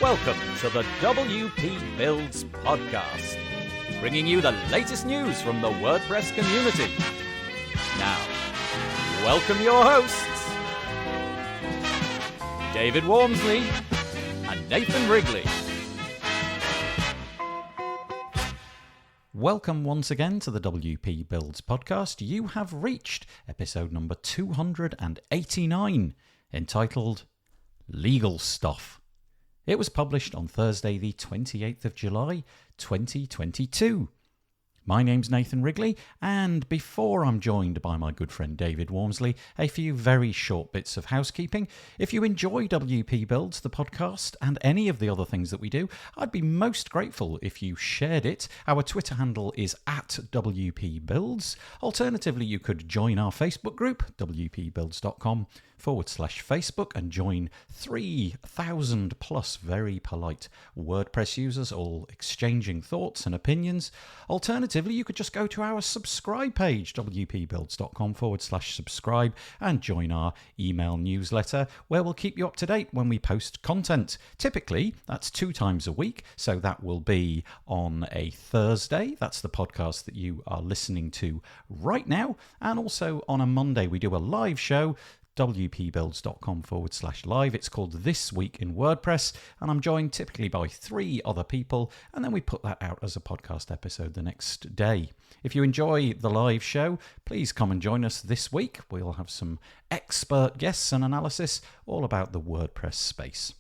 Welcome to the WP Builds podcast, bringing you the latest news from the WordPress community. Now, welcome your hosts, David Wormsley and Nathan Wrigley. Welcome once again to the WP Builds podcast. You have reached episode number 289, entitled Legal Stuff. It was published on Thursday, the 28th of July, 2022. My name's Nathan Wrigley, and before I'm joined by my good friend David Wormsley, a few very short bits of housekeeping. If you enjoy WP Builds, the podcast, and any of the other things that we do, I'd be most grateful if you shared it. Our Twitter handle is @WP Builds. Alternatively, you could join our Facebook group, wpbuilds.com/Facebook, and join 3,000 plus very polite WordPress users, all exchanging thoughts and opinions. Alternatively, you could just go to our subscribe page, wpbuilds.com/subscribe, and join our email newsletter, where we'll keep you up to date when we post content. Typically, that's 2 times a week, so that will be on a Thursday. That's the podcast that you are listening to right now. And also on a Monday, we do a live show, wpbuilds.com/live. It's called This Week in WordPress, and I'm joined typically by 3 other people, and then we put that out as a podcast episode the next day. If you enjoy the live show, please come and join us this week. We'll have some expert guests and analysis all about the WordPress space.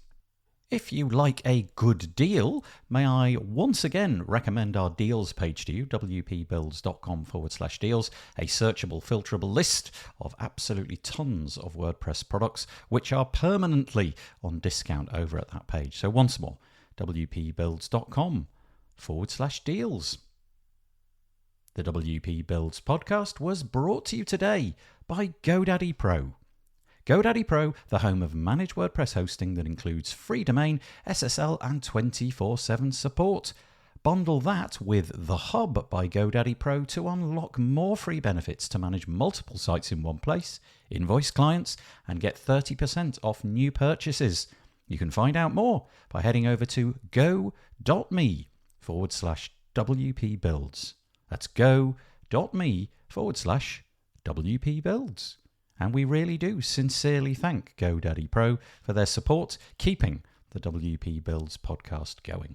If you like a good deal, may I once again recommend our deals page to you, wpbuilds.com/deals, a searchable, filterable list of absolutely tons of WordPress products which are permanently on discount over at that page. So once more, wpbuilds.com/deals. The WP Builds podcast was brought to you today by GoDaddy Pro. GoDaddy Pro, the home of managed WordPress hosting that includes free domain, SSL, and 24/7 support. Bundle that with The Hub by GoDaddy Pro to unlock more free benefits to manage multiple sites in one place, invoice clients, and get 30% off new purchases. You can find out more by heading over to go.me/WP Builds. That's go.me/WP Builds. And we really do sincerely thank GoDaddy Pro for their support, keeping the WP Builds podcast going.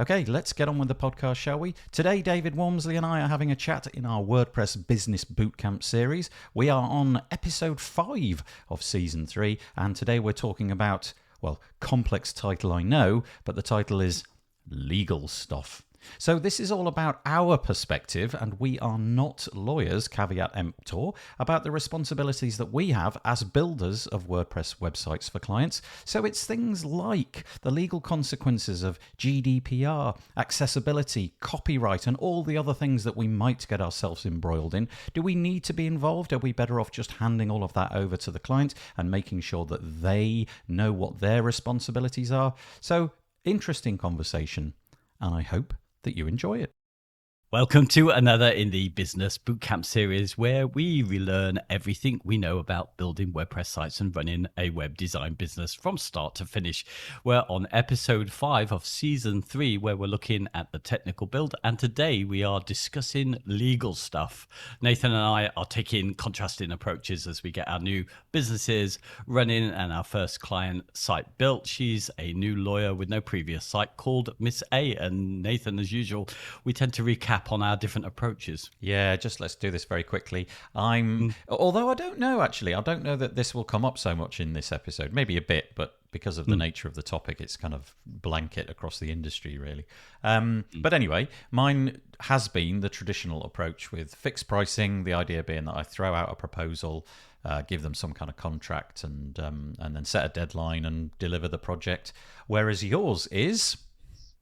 Okay, let's get on with the podcast, shall we? Today, David Wormsley and I are having a chat in our WordPress Business Bootcamp series. We are on episode 5 of season 3, and today we're talking about, well, complex title I know, but the title is Legal Stuff. So this is all about our perspective, and we are not lawyers, caveat emptor, about the responsibilities that we have as builders of WordPress websites for clients. So it's things like the legal consequences of GDPR, accessibility, copyright, and all the other things that we might get ourselves embroiled in. Do we need to be involved? Are we better off just handing all of that over to the client and making sure that they know what their responsibilities are? So, interesting conversation, and I hope that you enjoy it. Welcome to another in the Business Bootcamp series, where we relearn everything we know about building WordPress sites and running a web design business from start to finish. We're on episode 5 of season 3, where we're looking at the technical build, and today we are discussing legal stuff. Nathan and I are taking contrasting approaches as we get our new businesses running and our first client site built. She's a new lawyer with no previous site called Miss A, and Nathan, as usual, we tend to recap on our different approaches. Yeah, just let's do this very quickly. Although I don't know, actually, I don't know that this will come up so much in this episode. Maybe a bit, but because of the nature of the topic, it's kind of blanket across the industry, really. But anyway, mine has been the traditional approach with fixed pricing, the idea being that I throw out a proposal, give them some kind of contract, and then set a deadline and deliver the project. Whereas yours is...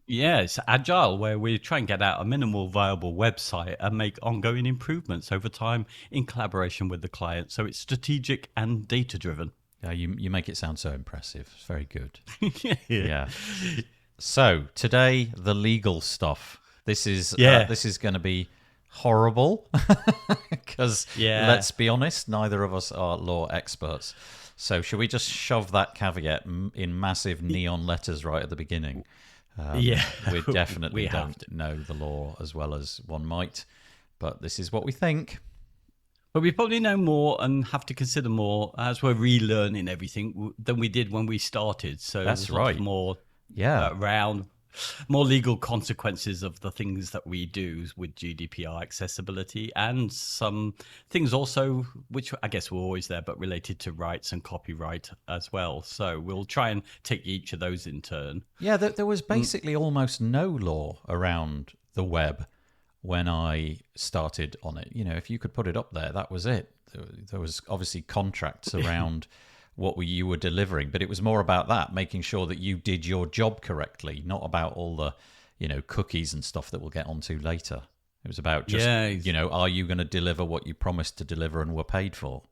Yeah, it's agile, where we try and get out a minimal viable website and make ongoing improvements over time in collaboration with the client. So it's strategic and data-driven. Yeah, you make it sound so impressive. It's very good. Yeah. So today, the legal stuff. This is going to be horrible because let's be honest, neither of us are law experts. So should we just shove that caveat in massive neon letters right at the beginning? Yeah. We definitely We have don't know the law as well as one might, but this is what we think. But we probably know more and have to consider more as we're relearning everything than we did when we started. So That's there's lots right. more Yeah. around, more legal consequences of the things that we do with GDPR accessibility, and some things also, which I guess were always there, but related to rights and copyright as well. So we'll try and take each of those in turn. Yeah, there was basically almost no law around the web when I started on it. You know, if you could put it up there, that was it. There was obviously contracts around what you were delivering, but it was more about that, making sure that you did your job correctly, not about all the, you know, cookies and stuff that we'll get onto later. It was about just, you know, are you going to deliver what you promised to deliver and were paid for?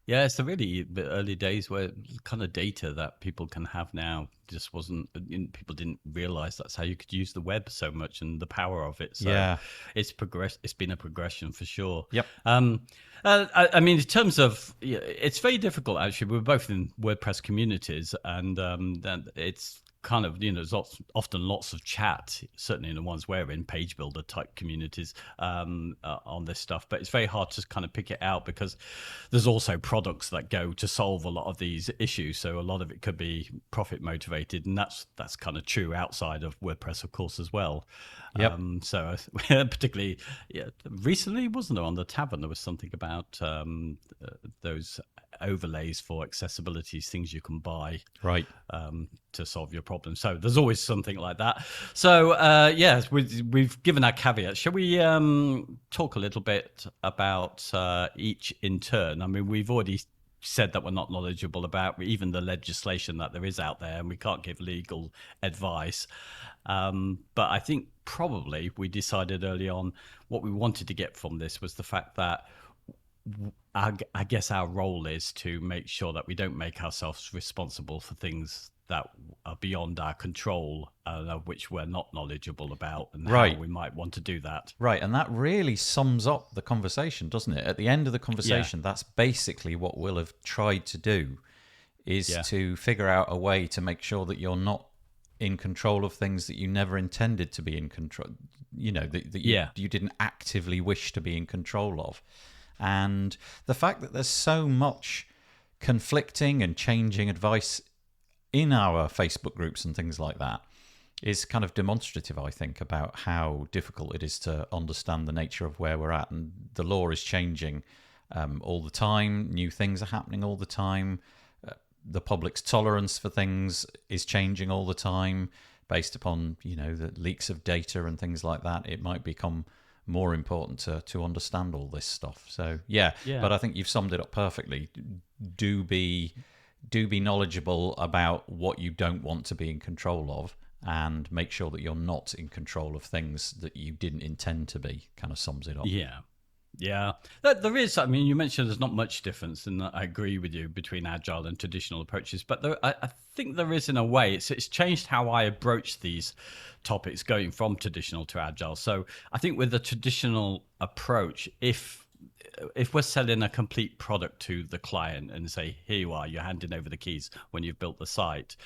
Yeah, it's the really the early days where kind of data that people can have now just wasn't. People didn't realize that's how you could use the web so much and the power of it. So Yeah. it's progressed. It's been a progression for sure. Yep. I mean, in terms of, it's very difficult actually. We're both in WordPress communities, and then it's kind of, there's often lots of chat, certainly in the ones we're in, page builder type communities on this stuff, but it's very hard to kind of pick it out because there's also products that go to solve a lot of these issues. So a lot of it could be profit motivated, and that's kind of true outside of WordPress, of course, as well. Yep. So particularly recently, wasn't there, on the Tavern, there was something about those overlays for accessibility, things you can buy Right. to solve your problem. So there's always something like that. So yes, we've given our caveats. Shall we talk a little bit about each in turn? I mean, we've already said that we're not knowledgeable about even the legislation that there is out there, and we can't give legal advice. But I think probably we decided early on what we wanted to get from this was the fact that I guess our role is to make sure that we don't make ourselves responsible for things that are beyond our control, of which we're not knowledgeable about, and Right. how we might want to do that. Right, and that really sums up the conversation, doesn't it? At the end of the conversation, that's basically what we'll have tried to do, is to figure out a way to make sure that you're not in control of things that you never intended to be in control, that you didn't actively wish to be in control of. And the fact that there's so much conflicting and changing advice in our Facebook groups and things like that is kind of demonstrative, I think, about how difficult it is to understand the nature of where we're at. And the law is changing all the time. New things are happening all the time. The public's tolerance for things is changing all the time based upon, the leaks of data and things like that. It might become more important to understand all this stuff. So yeah, but I think you've summed it up perfectly. Do be knowledgeable about what you don't want to be in control of, and make sure that you're not in control of things that you didn't intend to be. Kind of sums it up. Yeah, there is. I mean, you mentioned there's not much difference, and I agree with you, between agile and traditional approaches. But I think there is, in a way. It's changed how I approach these topics, going from traditional to agile. So I think with the traditional approach, if we're selling a complete product to the client and say, here you are, you're handing over the keys when you've built the site,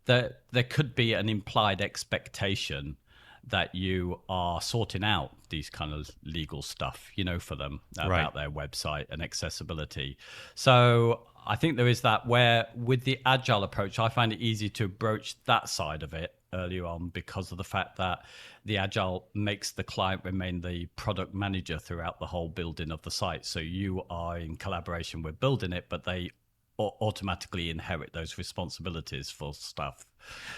there could be an implied expectation that you are sorting out these kind of legal stuff, for them about their website and accessibility. So I think there is that, where with the agile approach, I find it easy to broach that side of it earlier on, because of the fact that the agile makes the client remain the product manager throughout the whole building of the site. So you are in collaboration with building it, but they automatically inherit those responsibilities for stuff.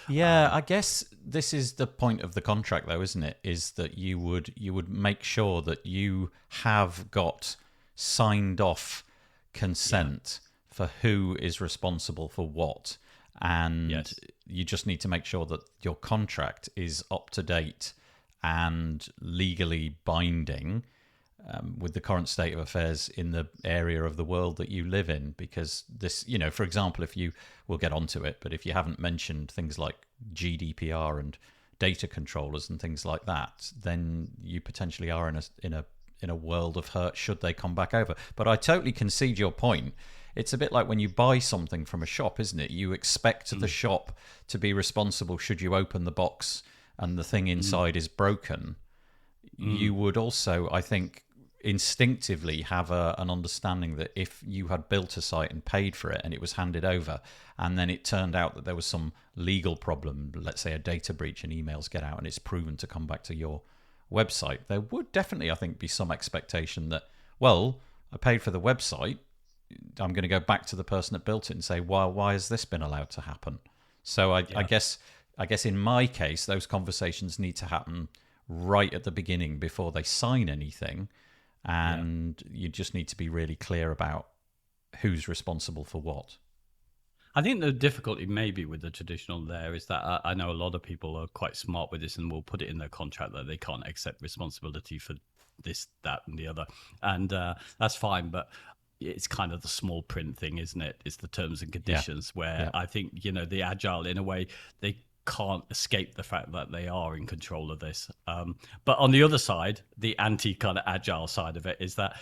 Yeah, I guess this is the point of the contract, though, isn't it? Is that you would make sure that you have got signed off consent for who is responsible for what, and you just need to make sure that your contract is up to date and legally binding with the current state of affairs in the area of the world that you live in. Because this, for example, we'll get onto it, but if you haven't mentioned things like GDPR and data controllers and things like that, then you potentially are in a world of hurt should they come back over. But I totally concede your point it's a bit like when you buy something from a shop, isn't it? You expect the shop to be responsible should you open the box and the thing inside is broken. You would also, I think, instinctively have an understanding that if you had built a site and paid for it and it was handed over and then it turned out that there was some legal problem, let's say a data breach and emails get out and it's proven to come back to your website, there would definitely, I think, be some expectation that, well, I paid for the website, I'm going to go back to the person that built it and say, why has this been allowed to happen? So I guess in my case, those conversations need to happen right at the beginning before they sign anything. And you just need to be really clear about who's responsible for what. I think the difficulty maybe with the traditional there is that I know a lot of people are quite smart with this and will put it in their contract that they can't accept responsibility for this, that, and the other. And that's fine, but it's kind of the small print thing, isn't it? It's the terms and conditions where I think, the Agile, in a way, they can't escape the fact that they are in control of this. But on the other side, the anti kind of Agile side of it is that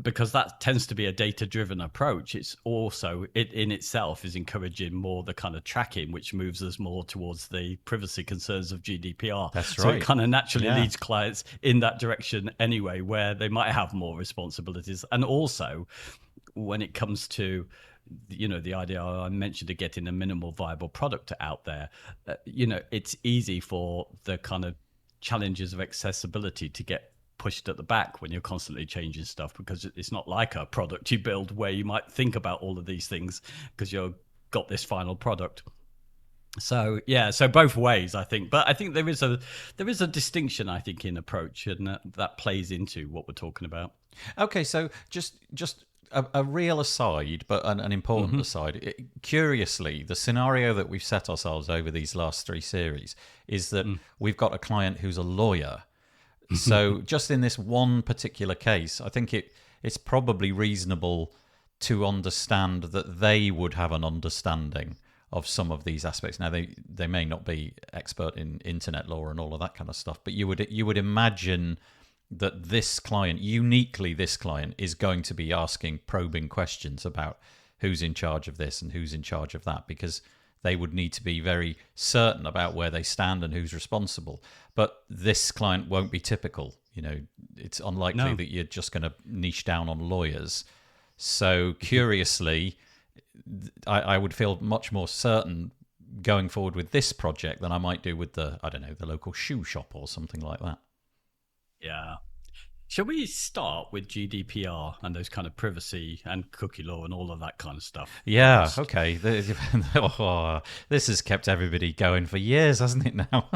because that tends to be a data-driven approach, it's also, it in itself is encouraging more the kind of tracking, which moves us more towards the privacy concerns of GDPR. That's so right. It kind of naturally leads clients in that direction anyway, where they might have more responsibilities. And also, when it comes to the idea I mentioned of getting a minimal viable product out there, it's easy for the kind of challenges of accessibility to get pushed at the back when you're constantly changing stuff, because it's not like a product you build where you might think about all of these things because you've got this final product. So so both ways, I think. But I think there is a distinction, I think, in approach, and that plays into what we're talking about. Okay, so just a real aside, but an important aside. Curiously, the scenario that we've set ourselves over these last 3 series is that we've got a client who's a lawyer. So just in this one particular case, I think it's probably reasonable to understand that they would have an understanding of some of these aspects. Now, they may not be expert in internet law and all of that kind of stuff, but you would imagine that this client, uniquely this client, is going to be asking probing questions about who's in charge of this and who's in charge of that, because they would need to be very certain about where they stand and who's responsible. But this client won't be typical. It's unlikely that you're just going to niche down on lawyers. So curiously, I would feel much more certain going forward with this project than I might do with the local shoe shop or something like that. Yeah. Shall we start with GDPR and those kind of privacy and cookie law and all of that kind of stuff? Yeah, okay. This has kept everybody going for years, hasn't it now?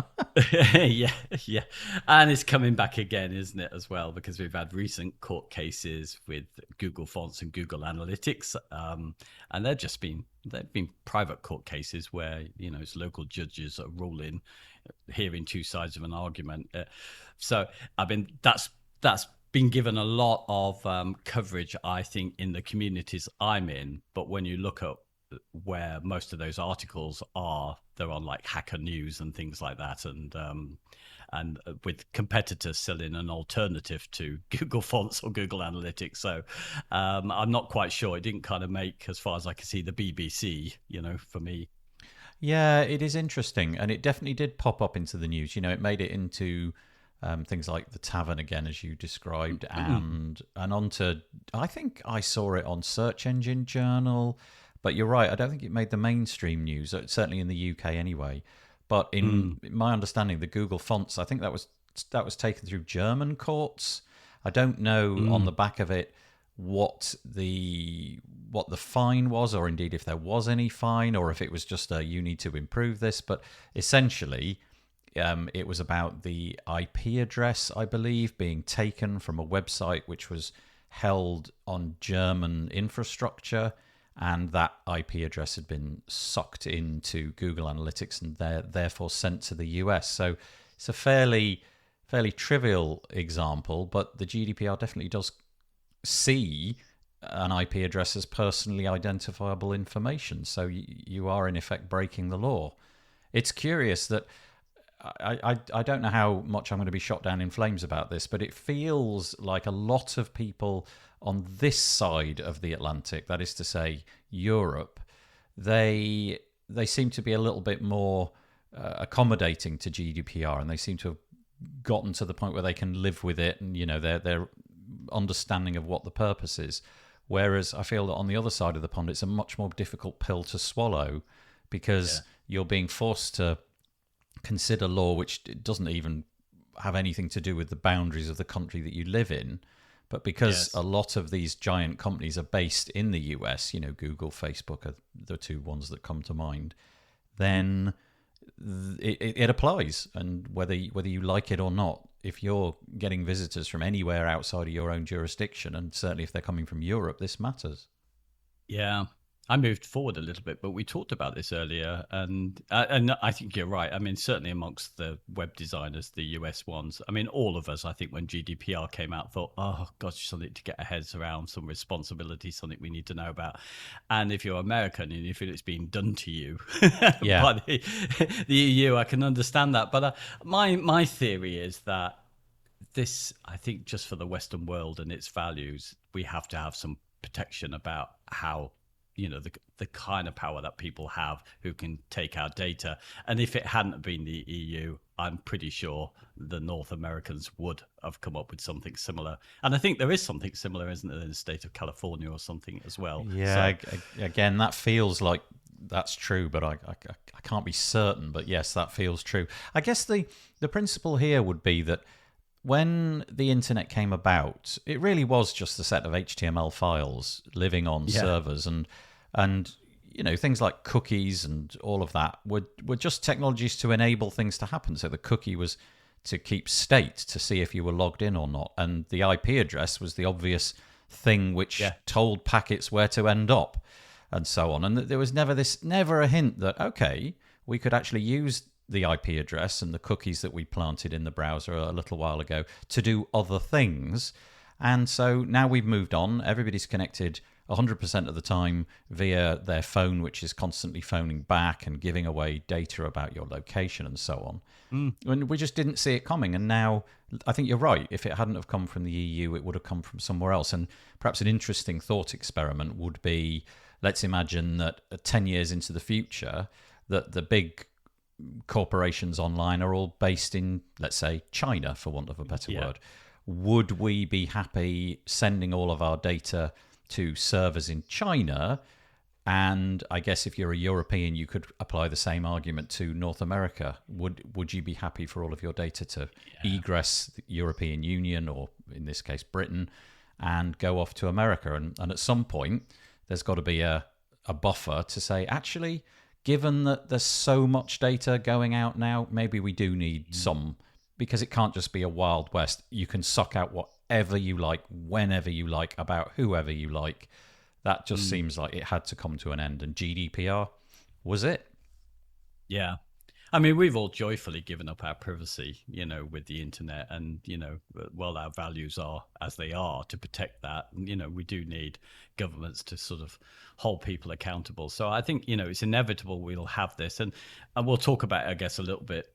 Yeah. And it's coming back again, isn't it, as well? Because we've had recent court cases with Google Fonts and Google Analytics. And they've been private court cases where, it's local judges are ruling, hearing 2 sides of an argument. So, I mean, that's been given a lot of coverage, I think, in the communities I'm in. But when you look at where most of those articles are, they're on like Hacker News and things like that, and with competitors selling an alternative to Google Fonts or Google Analytics. So I'm not quite sure. It didn't kind of make, as far as I can see, the BBC, for me. Yeah, it is interesting, and it definitely did pop up into the news. It made it into things like the Tavern again, as you described, and onto, I think I saw it on Search Engine Journal, but you're right, I don't think it made the mainstream news, certainly in the UK anyway. But in my understanding, the Google Fonts, I think that was taken through German courts. I don't know on the back of it what the fine was, or indeed if there was any fine, or if it was just you need to improve this. But essentially, it was about the IP address, I believe, being taken from a website which was held on German infrastructure, and that IP address had been sucked into Google Analytics and therefore sent to the US. So it's a fairly trivial example, but the GDPR definitely does see an IP address as personally identifiable information. So you are in effect breaking the law. It's curious that I don't know how much I'm going to be shot down in flames about this, but it feels like a lot of people on this side of the Atlantic, that is to say Europe, they seem to be a little bit more accommodating to GDPR, and they seem to have gotten to the point where they can live with it, and their understanding of what the purpose is. Whereas I feel that on the other side of the pond, it's a much more difficult pill to swallow, because you're being forced to consider law which doesn't even have anything to do with the boundaries of the country that you live in. But because a lot of these giant companies are based in the US, Google, Facebook are the two ones that come to mind, then it applies. And whether you like it or not, if you're getting visitors from anywhere outside of your own jurisdiction, and certainly if they're coming from Europe, this matters. Yeah. I moved forward a little bit, but we talked about this earlier, and I think you're right. I mean, certainly amongst the web designers, the US ones, I mean, all of us, I think when GDPR came out, thought, oh, gosh, something to get our heads around, some responsibility, something we need to know about. And if you're American and you feel it's being done to you by the EU, I can understand that. But my theory is that this, I think just for the Western world and its values, we have to have some protection about how the kind of power that people have who can take our data. And if it hadn't been the EU, I'm pretty sure the North Americans would have come up with something similar. And I think there is something similar, isn't there, in the state of California or something as well? Yeah, so, again, that feels like that's true, but I can't be certain. But yes, that feels true. I guess the principle here would be that when the internet came about, it really was just a set of HTML files living on servers, and things like cookies and all of that were just technologies to enable things to happen. So the cookie was to keep state, to see if you were logged in or not, and the IP address was the obvious thing which told packets where to end up, and so on. And there was never a hint that, okay, we could actually use the IP address and the cookies that we planted in the browser a little while ago to do other things. And so now we've moved on. Everybody's connected 100% of the time via their phone, which is constantly phoning back and giving away data about your location and so on. And we just didn't see it coming. And now I think you're right. If it hadn't have come from the EU, it would have come from somewhere else. And perhaps an interesting thought experiment would be, let's imagine that 10 years into the future, that the big corporations online are all based in, let's say, China, for want of a better word. Would we be happy sending all of our data to servers in China? And I guess if you're a European, you could apply the same argument to North America. Would you be happy for all of your data to egress the European Union, or in this case Britain, and go off to America? And at some point, there's got to be a buffer to say, actually, given that there's so much data going out now, maybe we do need some, because it can't just be a Wild West. You can suck out whatever you like, whenever you like, about whoever you like. That just seems like it had to come to an end, and GDPR was it. Yeah. I mean, we've all joyfully given up our privacy, with the internet, and, while our values are as they are to protect that, we do need governments to sort of hold people accountable. So I think, it's inevitable we'll have this, and we'll talk about it, I guess, a little bit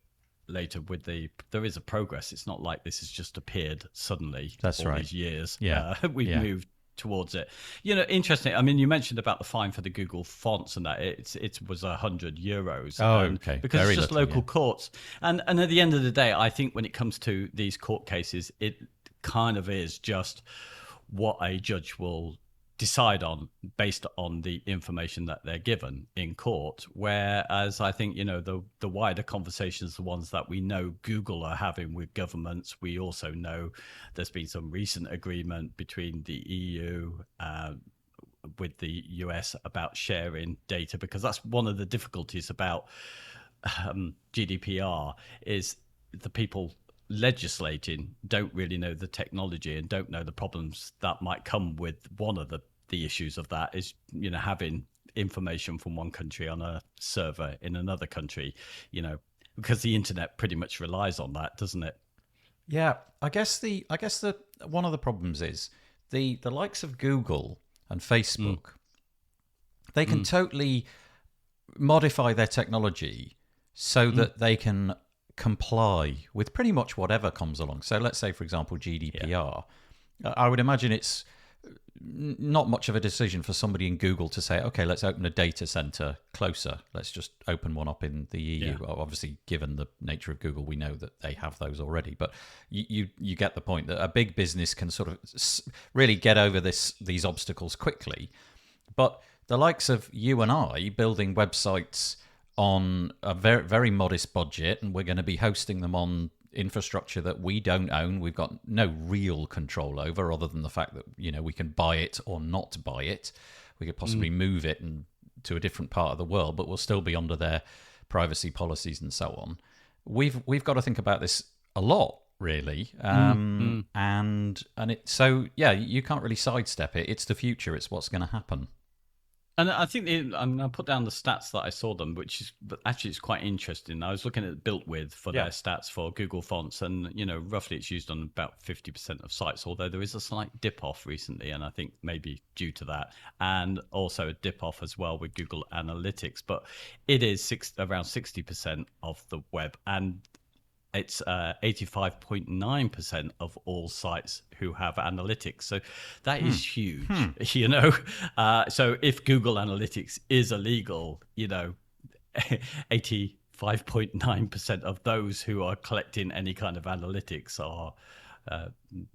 later with there is a progress. It's not like this has just appeared suddenly. That's all right. These years. We've moved towards it. Interesting. I mean, you mentioned about the fine for the Google fonts and that it was €100. Okay. Because Very it's just little, local courts. And at the end of the day, I think when it comes to these court cases, it kind of is just what a judge will decide on based on the information that they're given in court. Whereas I think, the wider conversations, the ones that we know Google are having with governments, we also know there's been some recent agreement between the EU with the US about sharing data, because that's one of the difficulties about GDPR is the people legislating don't really know the technology and don't know the problems that might come with one of the issues of that is, having information from one country on a server in another country, because the internet pretty much relies on that, doesn't it? Yeah, I guess the one of the problems is the likes of Google and Facebook. They can totally modify their technology so that they can comply with pretty much whatever comes along. So let's say, for example, GDPR. I would imagine it's not much of a decision for somebody in Google to say, okay, let's open a data center closer. Let's just open one up in the EU. Yeah. Well, obviously, given the nature of Google, we know that they have those already. But you get the point that a big business can sort of really get over these obstacles quickly. But the likes of you and I building websites on a very, very modest budget, and we're going to be hosting them on infrastructure that we don't own. We've got no real control over, other than the fact that, you know, we can buy it or not buy it. We could possibly move it to a different part of the world, but we'll still be under their privacy policies and so on. We've got to think about this a lot, really, and so you can't really sidestep it. It's the future. It's what's going to happen. And I think I put down the stats that I saw them, but actually it's quite interesting. I was looking at built with for their stats for Google Fonts, and you know, roughly it's used on about 50% of sites. Although there is a slight dip off recently, and I think maybe due to that, and also a dip off as well with Google Analytics. But it is around 60% of the web, and it's 85.9% of all sites who have analytics. So that is huge, you know. So if Google Analytics is illegal, you know, 85.9% of those who are collecting any kind of analytics are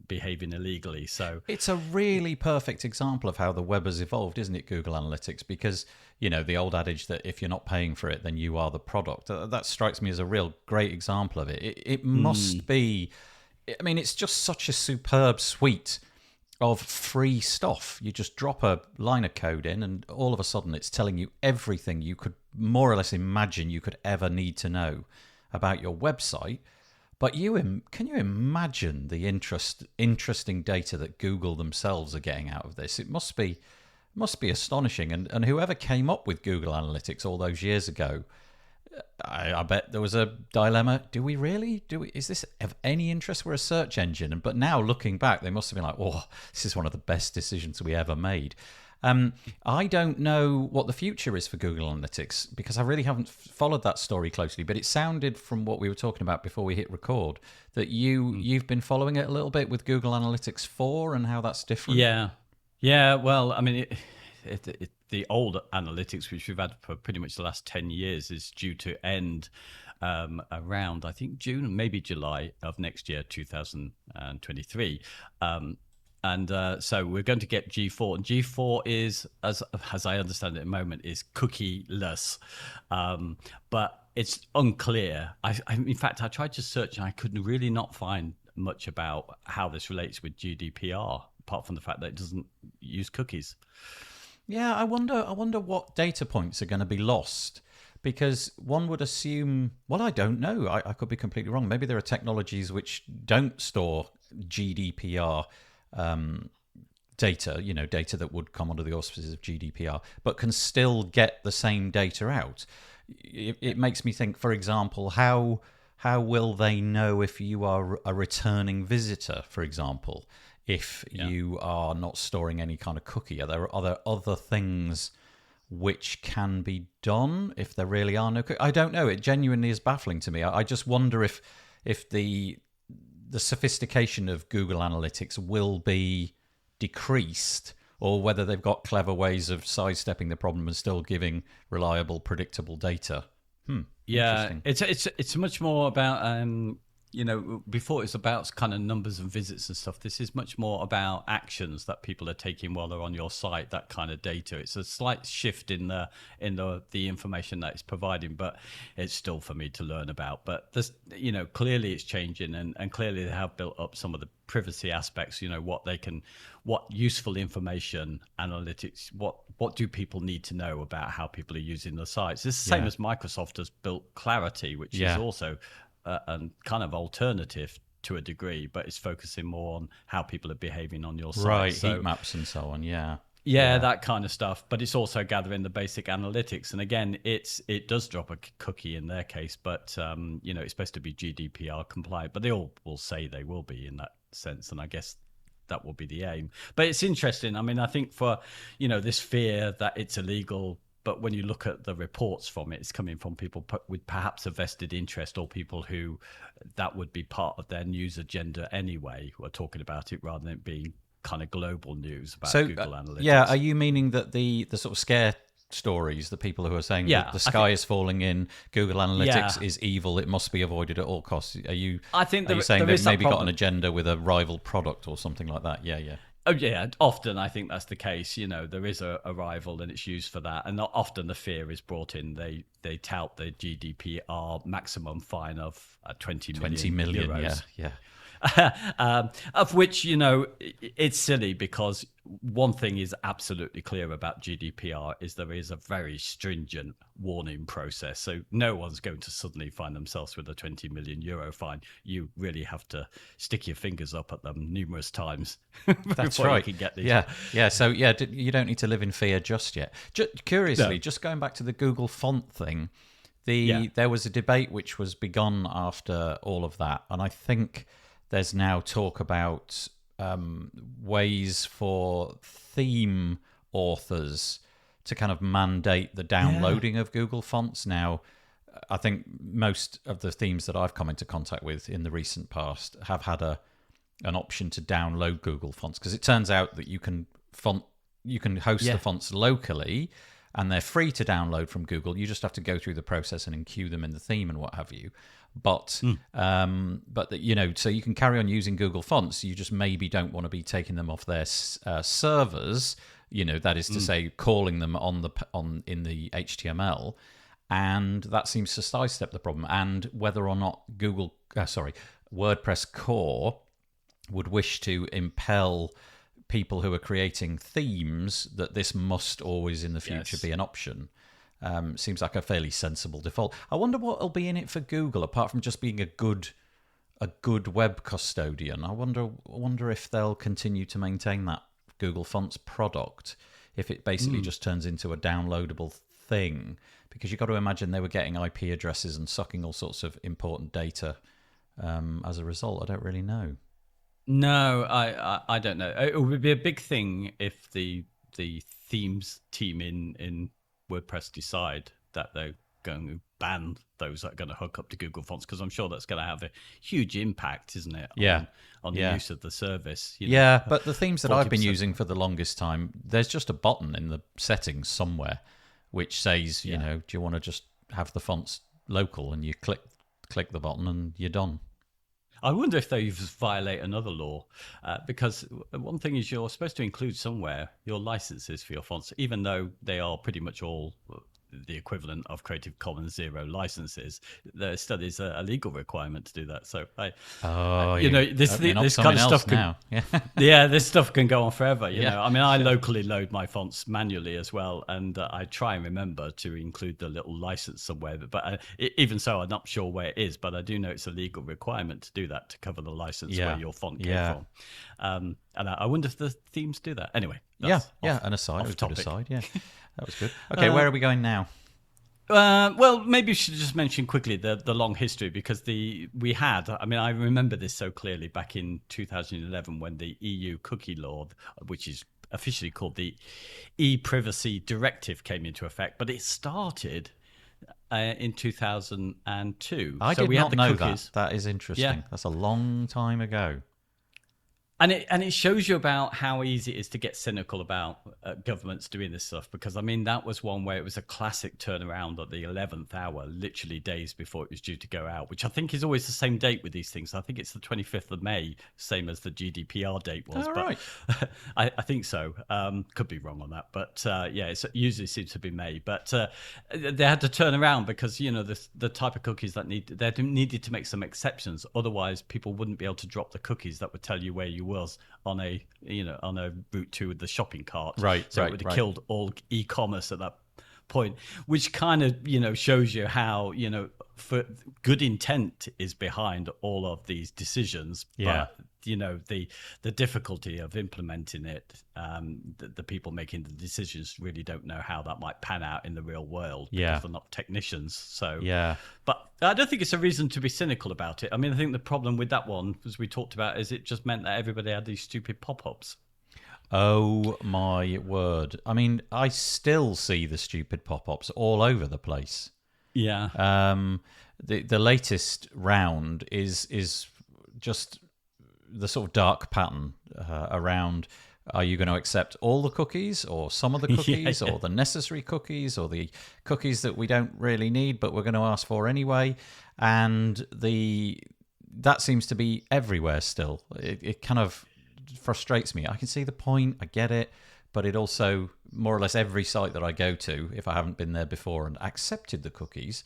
behaving illegally. So it's a really perfect example of how the web has evolved, isn't it, Google Analytics? Because, you know, the old adage that if you're not paying for it, then you are the product. That strikes me as a real great example of it. It must be, I mean, it's just such a superb suite of free stuff. You just drop a line of code in and all of a sudden it's telling you everything you could more or less imagine you could ever need to know about your website. But can you imagine the interesting data that Google themselves are getting out of this? It must be astonishing. And whoever came up with Google Analytics all those years ago, I bet there was a dilemma. Is this of any interest? We're a search engine. But now looking back, they must have been like, oh, this is one of the best decisions we ever made. I don't know what the future is for Google Analytics because I really haven't followed that story closely, but it sounded from what we were talking about before we hit record that you've been following it a little bit with Google Analytics 4 and how that's different. Yeah. Well, I mean, the old analytics, which we've had for pretty much the last 10 years, is due to end around, I think, June, maybe July of next year, 2023. And so we're going to get G4, and G4 is, as I understand it at the moment, is cookie-less, but it's unclear. In fact, I tried to search and I could really not find much about how this relates with GDPR, apart from the fact that it doesn't use cookies. Yeah, I wonder what data points are going to be lost. Because one would assume, well, I don't know. I could be completely wrong. Maybe there are technologies which don't store GDPR data, you know, data that would come under the auspices of GDPR, but can still get the same data out. It makes me think, for example, how will they know if you are a returning visitor, for example, if you are not storing any kind of cookie? Are there other things which can be done if there really are no cookies? I don't know. It genuinely is baffling to me. I just wonder if the sophistication of Google Analytics will be decreased, or whether they've got clever ways of sidestepping the problem and still giving reliable, predictable data. Yeah, it's much more about you know, before it's about kind of numbers and visits and stuff. This is much more about actions that people are taking while they're on your site, that kind of data. It's a slight shift in the information that it's providing, but it's still for me to learn about. But this, you know, clearly it's changing, and clearly they have built up some of the privacy aspects, you know, what useful information analytics, what do people need to know about how people are using the sites. It's the same as Microsoft has built Clarity, which is also a kind of alternative to a degree, but it's focusing more on how people are behaving on your site. Right, heat maps and so on, Yeah, that kind of stuff. But it's also gathering the basic analytics. And again, it does drop a cookie in their case, but you know, it's supposed to be GDPR compliant. But they all will say they will be in that sense, and I guess that will be the aim. But it's interesting. I mean, I think for, you know, this fear that it's illegal, But when you look at the reports from it, it's coming from people with perhaps a vested interest, or people who that would be part of their news agenda anyway, who are talking about it rather than it being kind of global news about Google Analytics. Yeah, are you meaning that the sort of scare stories, the people who are saying that the sky is falling in, Google Analytics is evil, it must be avoided at all costs? Are you saying they've maybe got an agenda with a rival product or something like that? Yeah. Oh yeah, often I think that's the case. There is a rival and it's used for that, and not often the fear is brought in. They tout the GDPR maximum fine of 20 million euros. Yeah. Of which, it's silly, because one thing is absolutely clear about GDPR is there is a very stringent warning process. So no one's going to suddenly find themselves with a 20 million euro fine. You really have to stick your fingers up at them numerous times. That's right. You can get these. Yeah. So you don't need to live in fear just yet. Curiously, just going back to the Google font thing, there was a debate which was begun after all of that, and I think there's now talk about ways for theme authors to kind of mandate the downloading of Google fonts. Now, I think most of the themes that I've come into contact with in the recent past have had an option to download Google fonts, because it turns out that you can host the fonts locally, and they're free to download from Google. You just have to go through the process and enqueue them in the theme and what have you. But so you can carry on using Google fonts. You just maybe don't want to be taking them off their servers. That is to say, calling them in the HTML, and that seems to sidestep the problem. And whether or not WordPress core would wish to impel people who are creating themes that this must always in the future be an option. Seems like a fairly sensible default. I wonder what will be in it for Google, apart from just being a good web custodian. I wonder if they'll continue to maintain that Google Fonts product, if it basically just turns into a downloadable thing, because you've got to imagine they were getting IP addresses and sucking all sorts of important data as a result. I don't really know. No, I don't know. It would be a big thing if the themes team in WordPress decide that they're going to ban those that are going to hook up to Google Fonts, because I'm sure that's going to have a huge impact, isn't it? On the use of the service. But the themes that I've been using for the longest time, there's just a button in the settings somewhere which says, do you want to just have the fonts local, and you click the button and you're done. I wonder if they violate another law, because one thing is you're supposed to include somewhere your licenses for your fonts, even though they are pretty much all the equivalent of Creative Commons 0 licenses. There still is a legal requirement to do that. So, this kind of stuff this stuff can go on forever. You know, I mean, I locally load my fonts manually as well, and I try and remember to include the little license somewhere. But even so, I'm not sure where it is. But I do know it's a legal requirement to do that, to cover the license where your font came from. And I wonder if the themes do that. Anyway, an aside. It was a good aside. Yeah. That was good. Okay, where are we going now? Well, maybe we should just mention quickly the long history, because I remember this so clearly back in 2011 when the EU cookie law, which is officially called the e-privacy directive, came into effect. But it started in 2002. I did not know that. That is interesting. Yeah. That's a long time ago. And it shows you about how easy it is to get cynical about governments doing this stuff, because, I mean, that was one where it was a classic turnaround at the 11th hour, literally days before it was due to go out, which I think is always the same date with these things. I think it's the 25th of May, same as the GDPR date was. Right. I think so. Could be wrong on that. But, it usually seems to be May. But they had to turn around because, the type of cookies they needed to make some exceptions. Otherwise, people wouldn't be able to drop the cookies that would tell you where you was on a route to the shopping cart, so it would have killed all e-commerce at that point, which kind of shows you how for good intent is behind all of these decisions, but the difficulty of implementing it, the people making the decisions really don't know how that might pan out in the real world, because they're not technicians. So but I don't think it's a reason to be cynical about it. I mean, I think the problem with that one, as we talked about, is it just meant that everybody had these stupid pop-ups. Oh my word. I mean, I still see the stupid pop-ups all over the place. Yeah. The latest round is just the sort of dark pattern around, are you going to accept all the cookies or some of the cookies or the necessary cookies or the cookies that we don't really need but we're going to ask for anyway? And that seems to be everywhere still. It kind of frustrates me. I can see the point, I get it, but it also, more or less every site that I go to, if I haven't been there before and accepted the cookies,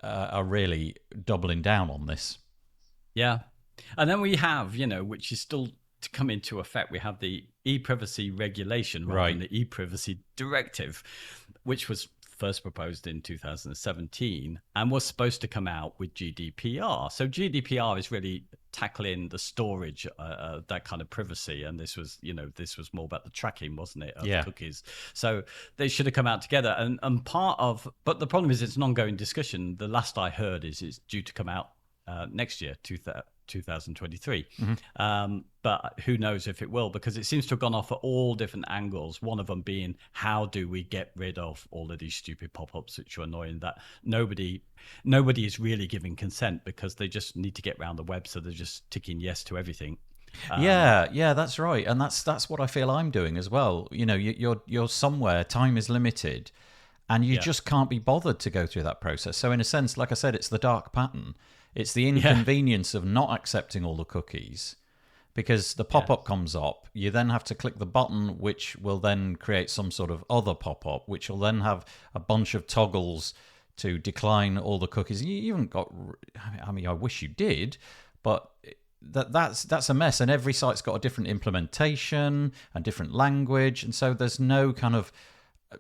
are really doubling down on this. Yeah. And then we have, which is still to come into effect, we have the e-privacy regulation rather than the e-privacy directive, which was first proposed in 2017 and was supposed to come out with GDPR. So GDPR is really tackling the storage, that kind of privacy. And this was more about the tracking, wasn't it, of cookies. So they should have come out together. And but the problem is it's an ongoing discussion. The last I heard is it's due to come out next year, 2023. But who knows if it will, because it seems to have gone off at all different angles. One of them being, how do we get rid of all of these stupid pop-ups which are annoying, that nobody is really giving consent because they just need to get around the web, so they're just ticking yes to everything. Yeah, that's right. And that's what I feel I'm doing as well. You're somewhere, time is limited, and you just can't be bothered to go through that process. So in a sense, like I said, it's the dark pattern. It's the inconvenience of not accepting all the cookies, because the pop-up comes up. You then have to click the button, which will then create some sort of other pop-up, which will then have a bunch of toggles to decline all the cookies. You haven't got... I mean, I wish you did, but that's a mess. And every site's got a different implementation and different language, and so there's no kind of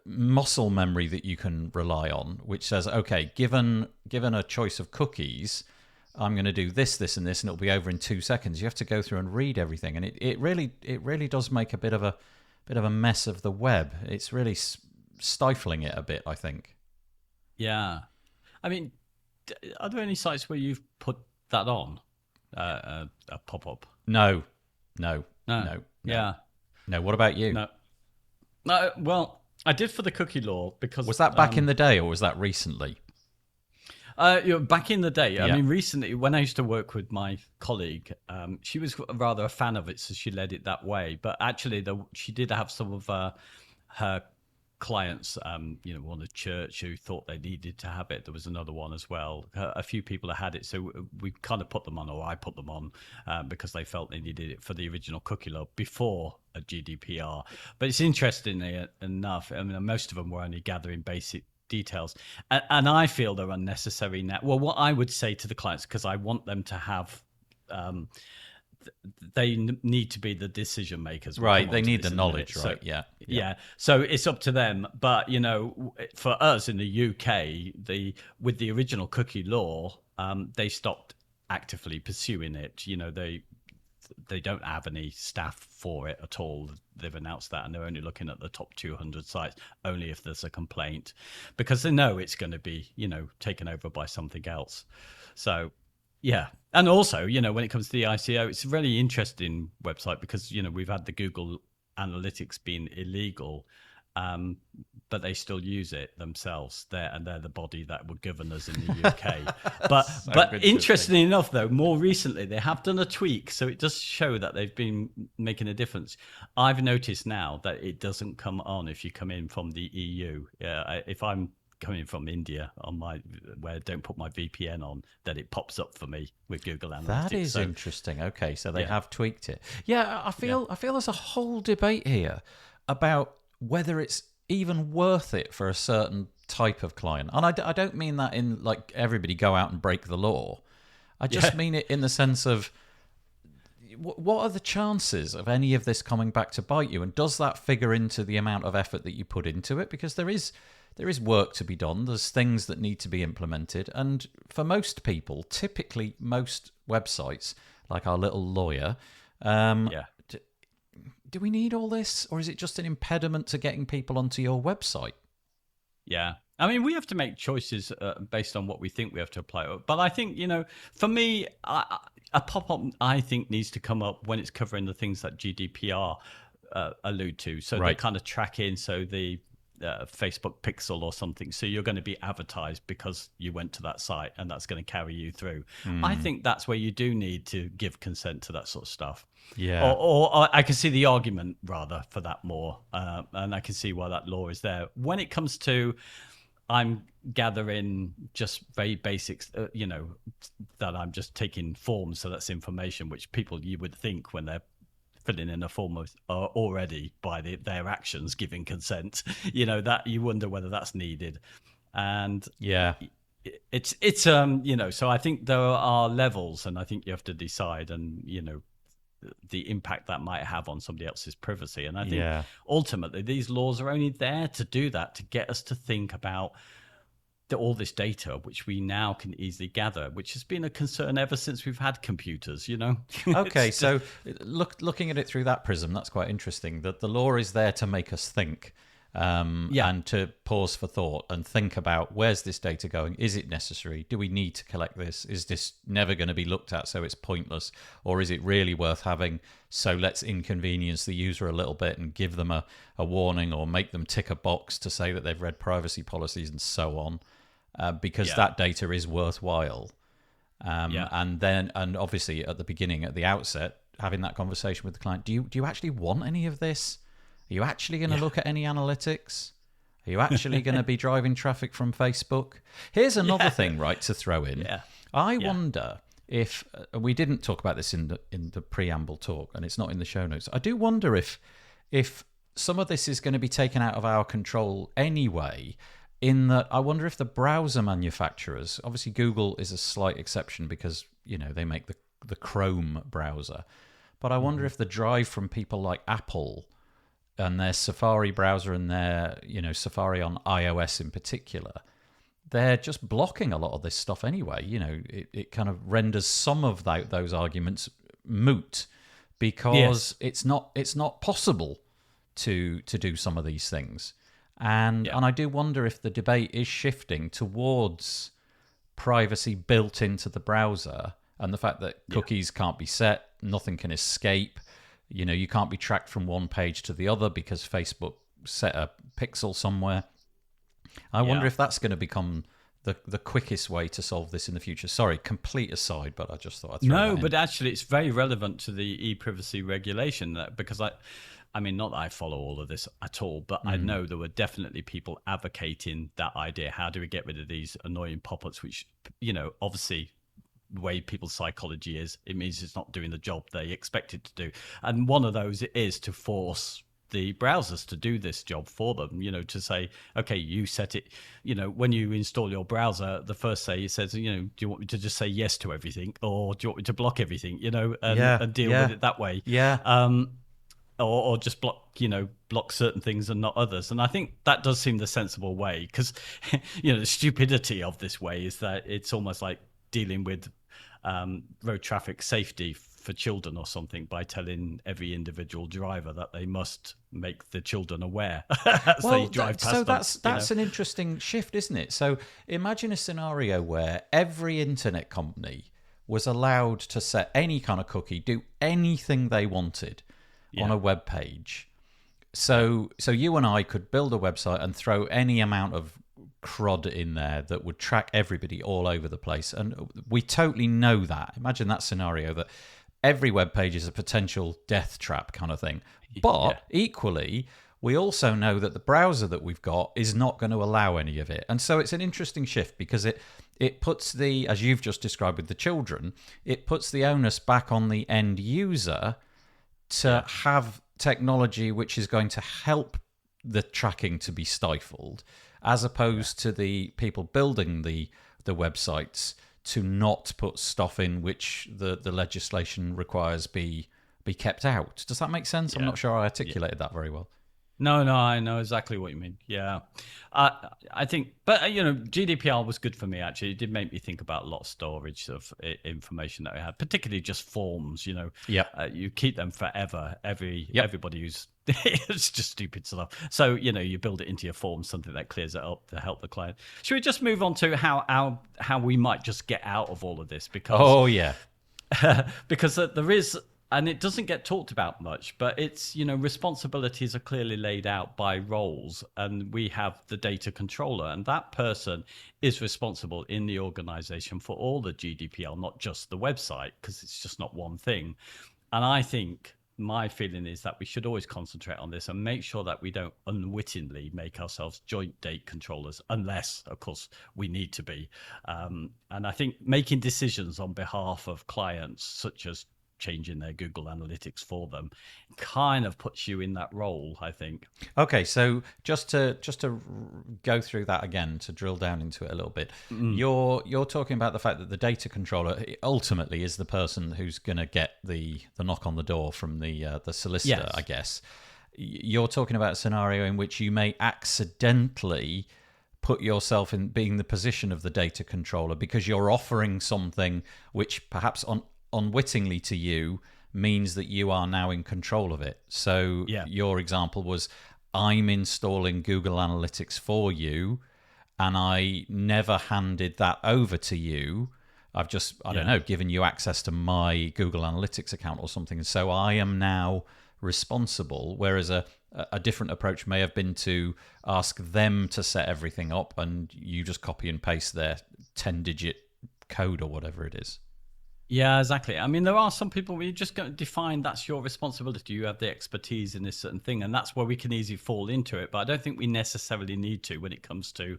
muscle memory that you can rely on, which says, okay, given a choice of cookies, I'm going to do this, and this, and it'll be over in 2 seconds. You have to go through and read everything, and it really does make a bit of a mess of the web. It's really stifling it a bit, I think. Yeah. I mean, are there any sites where you've put that on, a pop-up? No. Yeah. No. What about you? No. Well, I did for the cookie law because... Was that back in the day, or was that recently? Back in the day. I mean, recently, when I used to work with my colleague, she was rather a fan of it, so she led it that way. But actually, she did have some of her clients, one at church who thought they needed to have it. There was another one as well. A few people had it, so we kind of put them on, or I put them on, because they felt they needed it for the original cookie law before a GDPR. But it's interesting enough. I mean, most of them were only gathering basic details, and I feel they're unnecessary now. Well, what I would say to the clients, because I want them to have, they need to be the decision makers, right? They need the knowledge, right? So, yeah. So it's up to them. But for us in the UK, with the original cookie law, they stopped actively pursuing it. They don't have any staff for it at all. They've announced that, and they're only looking at the top 200 sites, only if there's a complaint, because they know it's going to be, taken over by something else. So, yeah. And also, when it comes to the ICO, it's a really interesting website because, we've had the Google Analytics being illegal, but they still use it themselves. They're the body that would govern us in the UK. But interestingly enough, though, more recently they have done a tweak, so it does show that they've been making a difference. I've noticed now that it doesn't come on if you come in from the EU. If I'm coming from India where I don't put my VPN on, that it pops up for me with Google Analytics. That is interesting. Okay, so they have tweaked it. Yeah, I feel there's a whole debate here about whether it's even worth it for a certain type of client. And I don't mean that in like everybody go out and break the law. I just mean it in the sense of what are the chances of any of this coming back to bite you? And does that figure into the amount of effort that you put into it? Because there is work to be done. There's things that need to be implemented. And for most people, typically most websites, like our little lawyer, do we need all this, or is it just an impediment to getting people onto your website? Yeah. I mean, we have to make choices based on what we think we have to apply. But I think, for me, a pop-up, I think, needs to come up when it's covering the things that GDPR allude to. So Right. they're kind of tracking, so the Facebook pixel or something. So you're going to be advertised because you went to that site, and that's going to carry you through. I think that's where you do need to give consent to that sort of stuff. Yeah. Or I can see the argument rather for that more, and I can see why that law is there. When it comes to, I'm gathering just very basics, that I'm just taking forms, so that's information which people, you would think when they're filling in a form of, already by their actions giving consent, that you wonder whether that's needed. And Yeah. it's so I think there are levels, and I think you have to decide, and the impact that might have on somebody else's privacy. And I think ultimately these laws are only there to do that, to get us to think about all this data, which we now can easily gather, which has been a concern ever since we've had computers, Okay, so looking at it through that prism, that's quite interesting, that the law is there to make us think, and to pause for thought and think about, where's this data going? Is it necessary? Do we need to collect this? Is this never going to be looked at, so it's pointless? Or is it really worth having? So let's inconvenience the user a little bit and give them a warning, or make them tick a box to say that they've read privacy policies and so on, because that data is worthwhile. And obviously at the beginning, at the outset, having that conversation with the client, do you actually want any of this? Are you actually going to look at any analytics? Are you actually going to be driving traffic from Facebook? Here's another thing, right, to throw in. I wonder if we didn't talk about this in the preamble talk, and it's not in the show notes. I do wonder if some of this is going to be taken out of our control anyway. In that, I wonder if the browser manufacturers, obviously Google is a slight exception because they make the Chrome browser, but I wonder if the drive from people like Apple and their Safari browser and their Safari on iOS in particular, they're just blocking a lot of this stuff anyway. It kind of renders some of those arguments moot because it's not possible to do some of these things. And I do wonder if the debate is shifting towards privacy built into the browser, and the fact that cookies can't be set, nothing can escape. You can't be tracked from one page to the other because Facebook set a pixel somewhere. I wonder if that's going to become the quickest way to solve this in the future. Sorry, complete aside, but I just thought I'd throw that in. But actually it's very relevant to the e-privacy regulation, because I mean, not that I follow all of this at all, but I know there were definitely people advocating that idea. How do we get rid of these annoying pop-ups, which, obviously the way people's psychology is, it means it's not doing the job they expect it to do. And one of those is to force the browsers to do this job for them, to say, okay, you set it, when you install your browser, the first say it says, do you want me to just say yes to everything, or do you want me to block everything, and deal with it that way? Or just block certain things and not others. And I think that does seem the sensible way, because, the stupidity of this way is that it's almost like dealing with road traffic safety for children or something by telling every individual driver that they must make the children aware as they drive past them. So that's an interesting shift, isn't it? So imagine a scenario where every internet company was allowed to set any kind of cookie, do anything they wanted on a web page. So you and I could build a website and throw any amount of crud in there that would track everybody all over the place. And we totally know that. Imagine that scenario, that every web page is a potential death trap kind of thing. But equally, we also know that the browser that we've got is not going to allow any of it. And so it's an interesting shift, because it puts the, as you've just described with the children, it puts the onus back on the end user to have technology which is going to help the tracking to be stifled, as opposed to the people building the websites to not put stuff in which the legislation requires be kept out. Does that make sense? I'm not sure I articulated that very well. No, I know exactly what you mean. Yeah. I think, but, GDPR was good for me, actually. It did make me think about a lot of storage of information that we had, particularly just forms, you keep them forever. Everybody who's, it's just stupid stuff. So, you build it into your form, something that clears it up to help the client. Should we just move on to how we might just get out of all of this? Because, oh, yeah. because there is and it doesn't get talked about much, but it's, responsibilities are clearly laid out by roles, and we have the data controller, and that person is responsible in the organization for all the GDPR, not just the website, because it's just not one thing. And I think my feeling is that we should always concentrate on this and make sure that we don't unwittingly make ourselves joint data controllers, unless, of course, we need to be. And I think making decisions on behalf of clients, such as changing their Google Analytics for them, kind of puts you in that role, I think. Okay, so just to go through that again, to drill down into it a little bit, you're talking about the fact that the data controller ultimately is the person who's going to get the knock on the door from the solicitor, Yes. I guess. You're talking about a scenario in which you may accidentally put yourself in being the position of the data controller because you're offering something which perhaps unwittingly to you means that you are now in control of it. So your example was, I'm installing Google Analytics for you, and I never handed that over to you. I've just, I don't know, given you access to my Google Analytics account or something. So I am now responsible, whereas a different approach may have been to ask them to set everything up and you just copy and paste their 10-digit code or whatever it is. Yeah, exactly. I mean, there are some people where you're just going to define that's your responsibility. You have the expertise in this certain thing, and that's where we can easily fall into it. But I don't think we necessarily need to when it comes to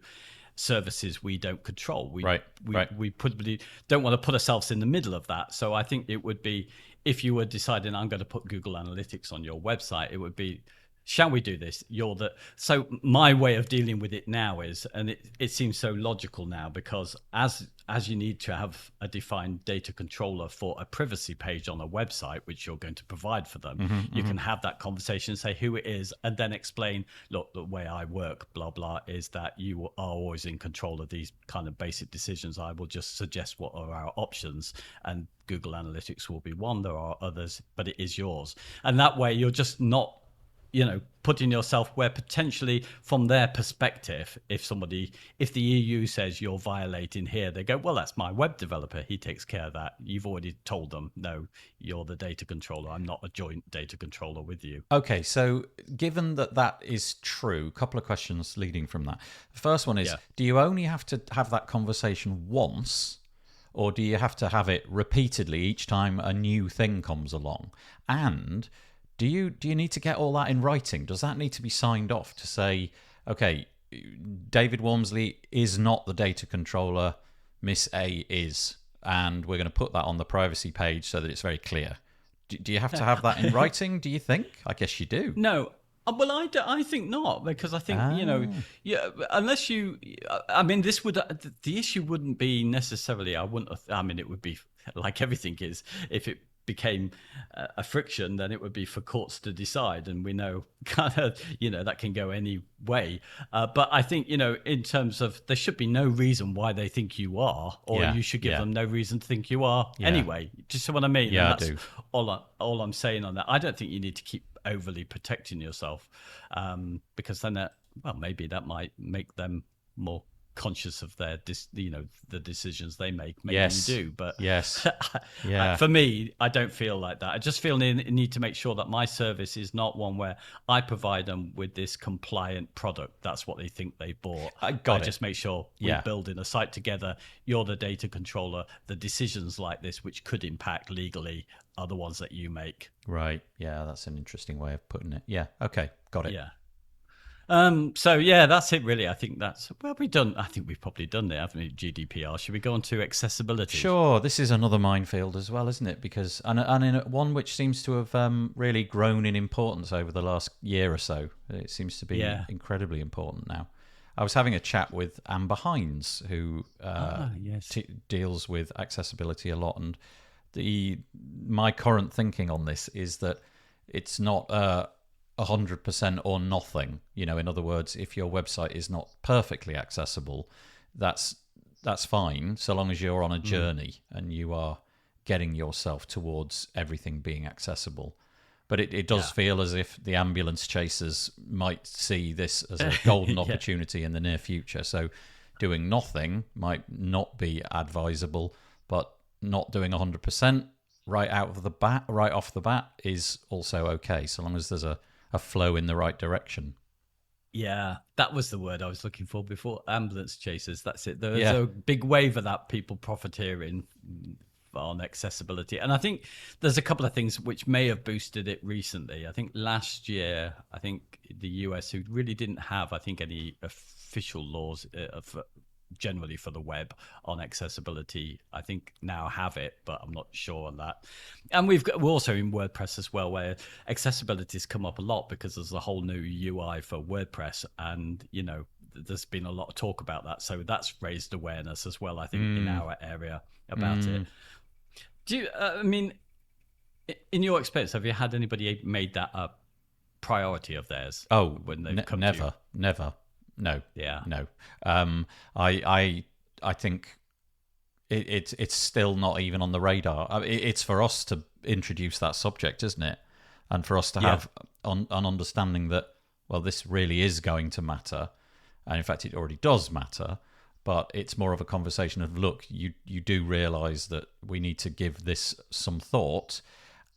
services we don't control. We probably don't want to put ourselves in the middle of that. So I think it would be, if you were deciding I'm going to put Google Analytics on your website, it would be, shall we do this? So my way of dealing with it now is, and it seems so logical now, because as you need to have a defined data controller for a privacy page on a website, which you're going to provide for them, you can have that conversation, say who it is, and then explain, look, the way I work, blah, blah, is that you are always in control of these kind of basic decisions. I will just suggest what are our options, and Google Analytics will be one. There are others, but it is yours. And that way you're just not, putting yourself where potentially from their perspective, if the EU says you're violating here, they go, well, that's my web developer. He takes care of that. You've already told them, no, you're the data controller. I'm not a joint data controller with you. Okay, so given that is true, a couple of questions leading from that. The first one is, do you only have to have that conversation once, or do you have to have it repeatedly each time a new thing comes along? And do you need to get all that in writing? Does that need to be signed off to say, okay, David Walmsley is not the data controller, Miss A is, and we're going to put that on the privacy page so that it's very clear? Do you have to have that in writing, do you think? I guess you do. No. Well, I think not, because I think, unless you, I mean, the issue wouldn't be necessarily, it would be like everything is, if it became a friction, then it would be for courts to decide, and we know kind of that can go any way, but I think in terms of, there should be no reason why they think you are, or you should give them no reason to think you are anyway. Just what I mean? Yeah, that's I do. all I'm saying on that. I don't think you need to keep overly protecting yourself, because then maybe that might make them more conscious of their the decisions they make. Maybe you do, but for me, I don't feel like that. I just feel need to make sure that my service is not one where I provide them with this compliant product. That's what they think they bought. I just make sure we're building a site together. You're the data controller. The decisions like this, which could impact legally, are the ones that you make. Right. Yeah, that's an interesting way of putting it. Yeah. Okay. Got it. Yeah. That's it really. I think we've probably done it, haven't we? GDPR. Should we go on to accessibility? Sure. This is another minefield as well, isn't it? Because and in one which seems to have really grown in importance over the last year or so. It seems to be incredibly important now. I was having a chat with Amber Hines, who deals with accessibility a lot, and my current thinking on this is that it's not 100% or nothing. In other words, if your website is not perfectly accessible, that's fine, so long as you're on a journey and you are getting yourself towards everything being accessible. But it does feel as if the ambulance chasers might see this as a golden opportunity in the near future. So doing nothing might not be advisable, but not doing 100%, right off the bat is also okay, so long as there's a flow in the right direction. Yeah, that was the word I was looking for before. Ambulance chasers, that's it. There's a big wave of that, people profiteering on accessibility. And I think there's a couple of things which may have boosted it recently. I think last year, the US, who really didn't have, any official laws generally for the web on accessibility, I think now have it, but I'm not sure on that. And we're also in WordPress as well, where accessibility has come up a lot because there's a whole new UI for WordPress, and there's been a lot of talk about that, so that's raised awareness as well, I think, in our area about it. Do you, in your experience, have you had anybody made that a priority of theirs? Oh, when they've come never, to you? never. No. Yeah. No. I think it's still not even on the radar. It's for us to introduce that subject, isn't it? And for us to have an understanding that, well, this really is going to matter. And in fact, it already does matter. But it's more of a conversation of, look, you do realise that we need to give this some thought.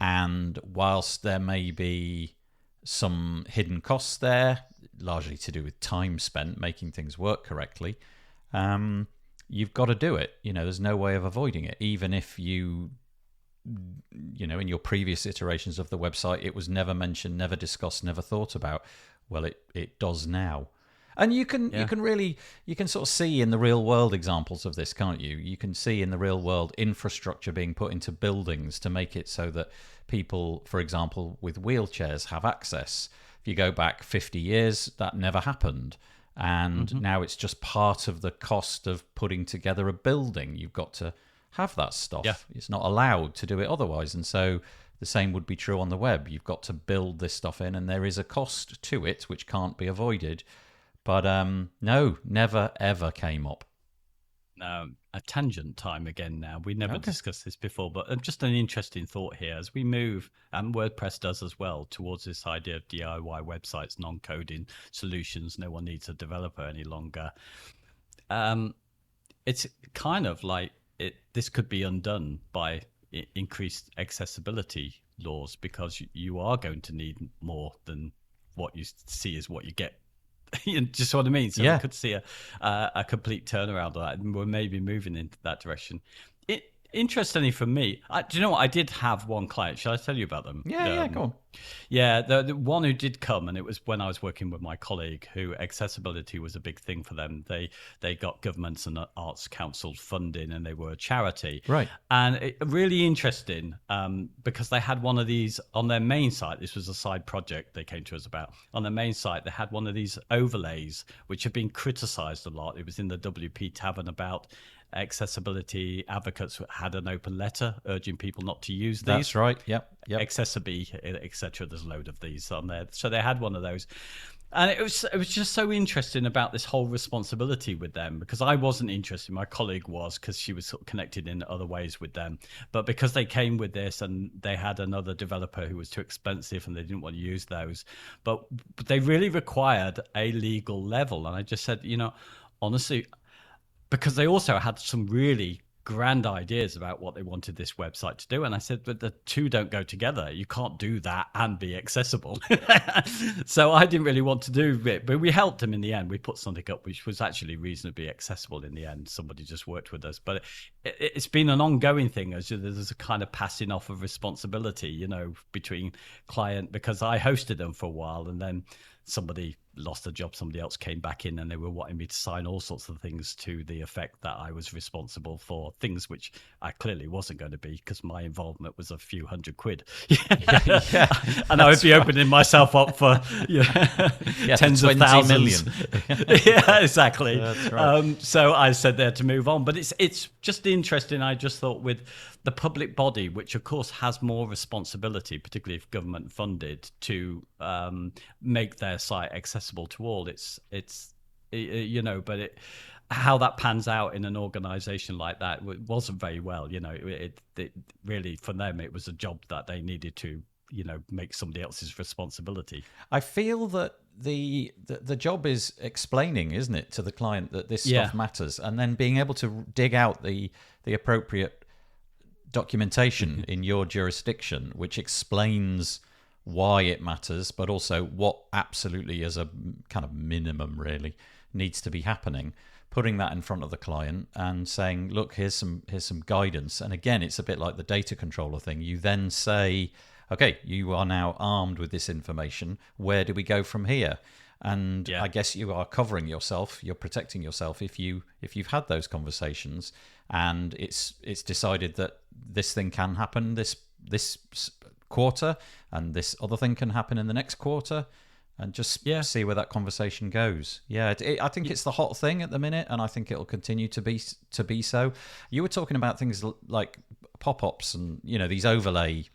And whilst there may be some hidden costs there, largely to do with time spent making things work correctly, you've got to do it. There's no way of avoiding it. Even if in your previous iterations of the website, it was never mentioned, never discussed, never thought about. Well, it does now. And you can sort of see in the real world examples of this, can't you? You can see in the real world infrastructure being put into buildings to make it so that people, for example, with wheelchairs have access. If you go back 50 years, that never happened. And now it's just part of the cost of putting together a building. You've got to have that stuff. Yeah. It's not allowed to do it otherwise. And so the same would be true on the web. You've got to build this stuff in, and there is a cost to it which can't be avoided. But no, never, ever came up. A tangent time again now. We never discussed this before, but just an interesting thought here. As we move, and WordPress does as well, towards this idea of DIY websites, non-coding solutions, no one needs a developer any longer. It's kind of like this could be undone by increased accessibility laws, because you are going to need more than what you see is what you get. Just what I mean. So we could see a complete turnaround of that, and we're maybe moving into that direction. Interestingly for me, do you know what? I did have one client. Shall I tell you about them? Yeah, go on. Yeah, the one who did come, and it was when I was working with my colleague, who accessibility was a big thing for them. They got governments and Arts Council funding, and they were a charity. Right. And really interesting because they had one of these on their main site. This was a side project they came to us about. On their main site, they had one of these overlays, which have been criticised a lot. It was in the WP Tavern about accessibility advocates had an open letter urging people not to use these. That's right. Yep. Accessibility, etc. There's a load of these on there. So they had one of those. And it was just so interesting about this whole responsibility with them, because I wasn't interested. My colleague was, because she was sort of connected in other ways with them. But because they came with this, and they had another developer who was too expensive and they didn't want to use those. But they really required a legal level. And I just said, honestly, because they also had some really grand ideas about what they wanted this website to do. And I said, but the two don't go together. You can't do that and be accessible. So I didn't really want to do it, but we helped them in the end. We put something up which was actually reasonably accessible in the end. Somebody just worked with us. But it's been an ongoing thing. As there's a kind of passing off of responsibility, between client, because I hosted them for a while, and then somebody lost a job, somebody else came back in, and they were wanting me to sign all sorts of things to the effect that I was responsible for things which I clearly wasn't going to be, because my involvement was a few $100,000. And I would be opening myself up for tens of thousands. Yeah, exactly. That's right. So I said there to move on. But it's just interesting. I just thought with the public body, which of course has more responsibility, particularly if government funded, to make their site accessible to all. How that pans out in an organization like that wasn't very well. It really, for them, it was a job that they needed to make somebody else's responsibility. I feel that the job is explaining, isn't it, to the client that this stuff matters, and then being able to dig out the appropriate documentation in your jurisdiction which explains why it matters, but also what absolutely as a kind of minimum really needs to be happening, putting that in front of the client and saying, look, here's some guidance. And again, it's a bit like the data controller thing. You then say, okay, you are now armed with this information. Where do we go from here? And I guess you are covering yourself, you're protecting yourself if you've had those conversations and it's decided that this thing can happen this quarter and this other thing can happen in the next quarter, and just see where that conversation goes. I think it's the hot thing at the minute, and I think it'll continue to be so. You were talking about things like pop-ups and these overlay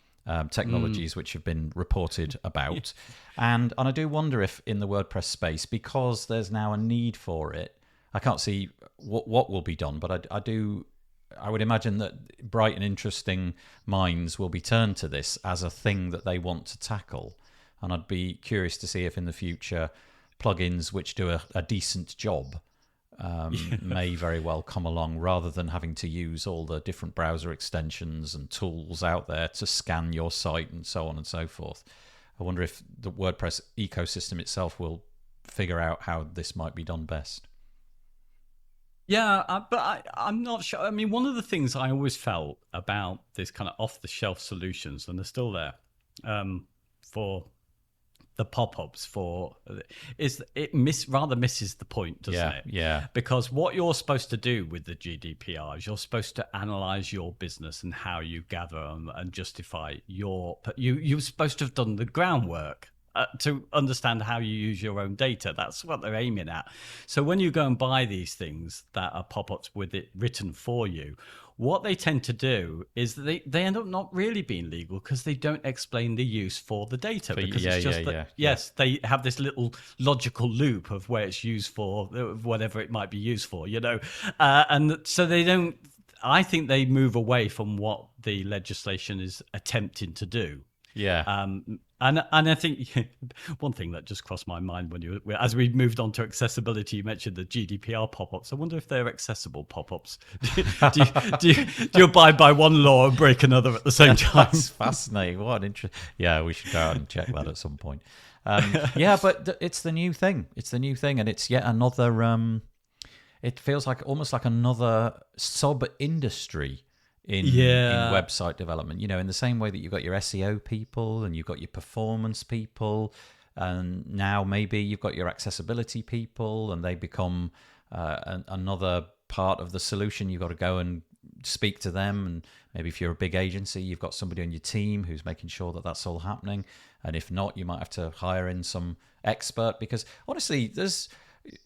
technologies which have been reported about. And I do wonder if in the WordPress space, because there's now a need for it, I can't see what will be done, but I would imagine that bright and interesting minds will be turned to this as a thing that they want to tackle. And I'd be curious to see if in the future plugins which do a decent job may very well come along, rather than having to use all the different browser extensions and tools out there to scan your site and so on and so forth. I wonder if the WordPress ecosystem itself will figure out how this might be done best. Yeah, but I'm not sure. I mean, one of the things I always felt about this kind of off-the-shelf solutions, and they're still there, for the pop-ups is it rather misses the point, doesn't it? Yeah. Because what you're supposed to do with the GDPR is you're supposed to analyze your business and how you gather and justify you're supposed to have done the groundwork to understand how you use your own data. That's what they're aiming at. So when you go and buy these things that are pop-ups with it written for you, what they tend to do is they end up not really being legal because they don't explain the use for the data. Because it's just yes, they have this little logical loop of where it's used for, whatever it might be used for, and so they don't. I think they move away from what the legislation is attempting to do. Yeah. And I think one thing that just crossed my mind as we moved on to accessibility, you mentioned the GDPR pop-ups. I wonder if they're accessible pop-ups. Do you abide by one law and break another at the same time? That's fascinating. What interesting. Yeah, we should go out and check that at some point. But it's the new thing. It's the new thing, and it's yet another. It feels like almost like another sub-industry in website development, in the same way that you've got your SEO people and you've got your performance people, and now maybe you've got your accessibility people, and they become another part of the solution. You've got to go and speak to them, and maybe if you're a big agency, you've got somebody on your team who's making sure that that's all happening, and if not, you might have to hire in some expert, because honestly,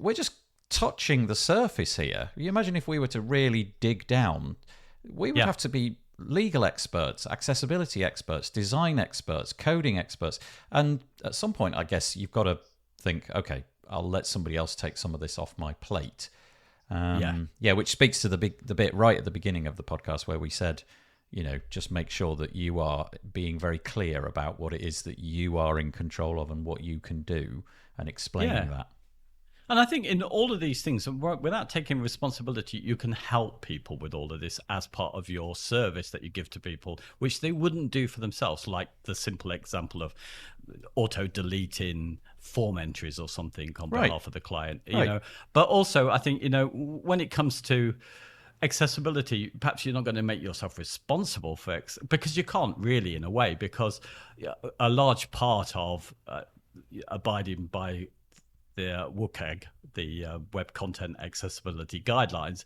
we're just touching the surface here. You imagine if we were to really dig down, we would have to be legal experts, accessibility experts, design experts, coding experts. And at some point, I guess you've got to think, okay, I'll let somebody else take some of this off my plate. Which speaks to the bit right at the beginning of the podcast where we said, just make sure that you are being very clear about what it is that you are in control of and what you can do, and explaining that. And I think in all of these things, without taking responsibility, you can help people with all of this as part of your service that you give to people, which they wouldn't do for themselves, like the simple example of auto-deleting form entries or something on behalf of the client. But also, I think, when it comes to accessibility, perhaps you're not going to make yourself responsible for because you can't really, in a way, because a large part of abiding by the WCAG, the Web Content Accessibility Guidelines,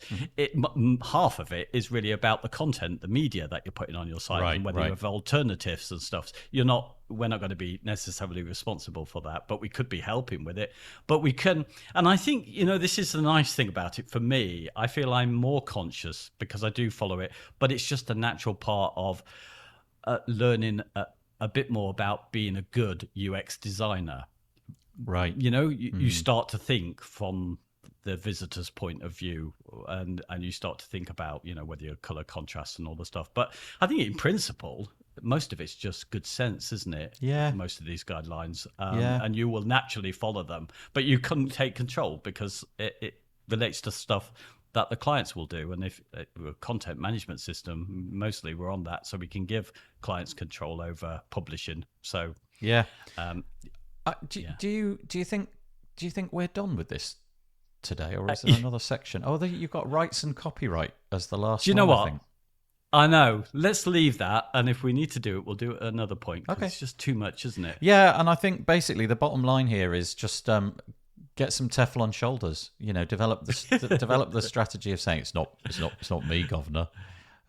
half of it is really about the content, the media that you're putting on your site, and whether you have alternatives and stuff. We're not going to be necessarily responsible for that, but we could be helping with it. But we can, and I think, this is the nice thing about it for me. I feel I'm more conscious because I do follow it, but it's just a natural part of learning a bit more about being a good UX designer. Right. You start to think from the visitor's point of view, and you start to think about, whether your color contrast and all the stuff. But I think in principle, most of it's just good sense, isn't it? Yeah. Most of these guidelines. And you will naturally follow them. But you couldn't take control because it relates to stuff that the clients will do. And if we're a content management system, mostly we're on that, so we can give clients control over publishing. So yeah. um, Do you think we're done with this today, or is there another section? Oh, you've got rights and copyright as the last. Do you know one, what? I think. I know. Let's leave that, and if we need to do it, we'll do it at another point. 'Cause Okay. It's just too much, isn't it? Yeah, and I think basically the bottom line here is just get some Teflon shoulders. You know, develop the strategy of saying it's not me, governor.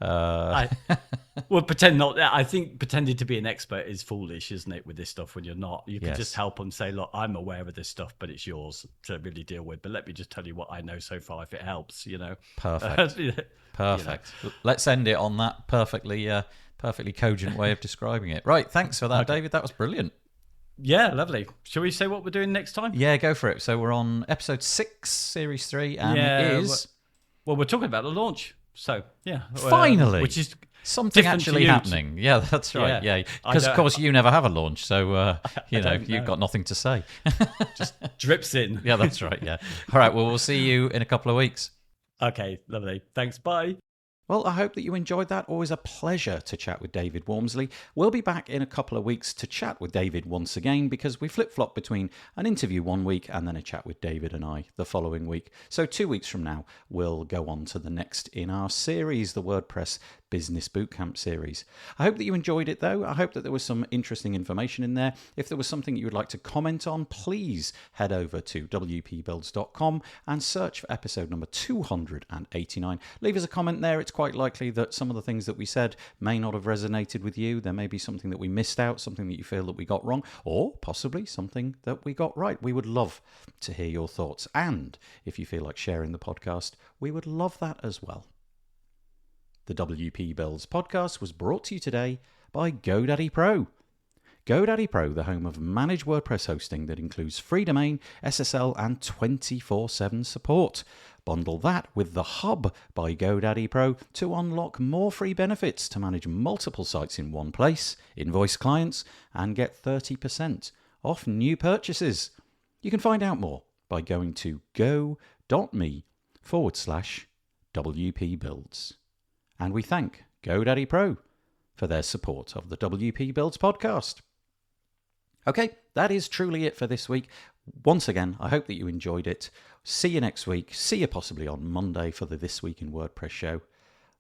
Well, pretend not. I think pretending to be an expert is foolish, isn't it? With this stuff, when you're not, you can Yes. just help them say, "Look, I'm aware of this stuff, but it's yours to really deal with. But let me just tell you what I know so far, if it helps." You know, Perfect. Perfect. Let's end it on that perfectly cogent way of describing it. Right. Thanks for that, David. That was brilliant. Yeah, lovely. Shall we say what we're doing next time? Yeah, go for it. So we're on episode 6, series 3, and Yeah, it is Well, we're talking about the launch. So yeah, finally, which is something different actually to you. happening. Yeah, that's right. Yeah. Yeah, because of course you never have a launch, so you've know. got nothing to say. drips in. Yeah, that's right. Yeah. All right. Well, we'll see you in a couple of weeks. Okay, lovely. Thanks. Bye. Well, I hope that you enjoyed that. Always a pleasure to chat with David Wormsley. We'll be back in a couple of weeks to chat with David once again, because we flip-flop between an interview one week and then a chat with David and I the following week. So 2 weeks from now, we'll go on to the next in our series, the WordPress Business Bootcamp series. I hope that you enjoyed it, though. I hope that there was some interesting information in there. If there was something you would like to comment on, please head over to wpbuilds.com and search for episode number 289. Leave us a comment there. It's quite likely that some of the things that we said may not have resonated with you. There may be something that we missed out, something that you feel that we got wrong, or possibly something that we got right. We would love to hear your thoughts. And if you feel like sharing the podcast, we would love that as well. The WP Builds podcast was brought to you today by GoDaddy Pro. GoDaddy Pro, the home of managed WordPress hosting that includes free domain, SSL, and 24/7 support. Bundle that with the Hub by GoDaddy Pro to unlock more free benefits to manage multiple sites in one place, invoice clients, and get 30% off new purchases. You can find out more by going to go.me/WP Builds. And we thank GoDaddy Pro for their support of the WP Builds podcast. Okay, that is truly it for this week. Once again, I hope that you enjoyed it. See you next week. See you possibly on Monday for the This Week in WordPress show.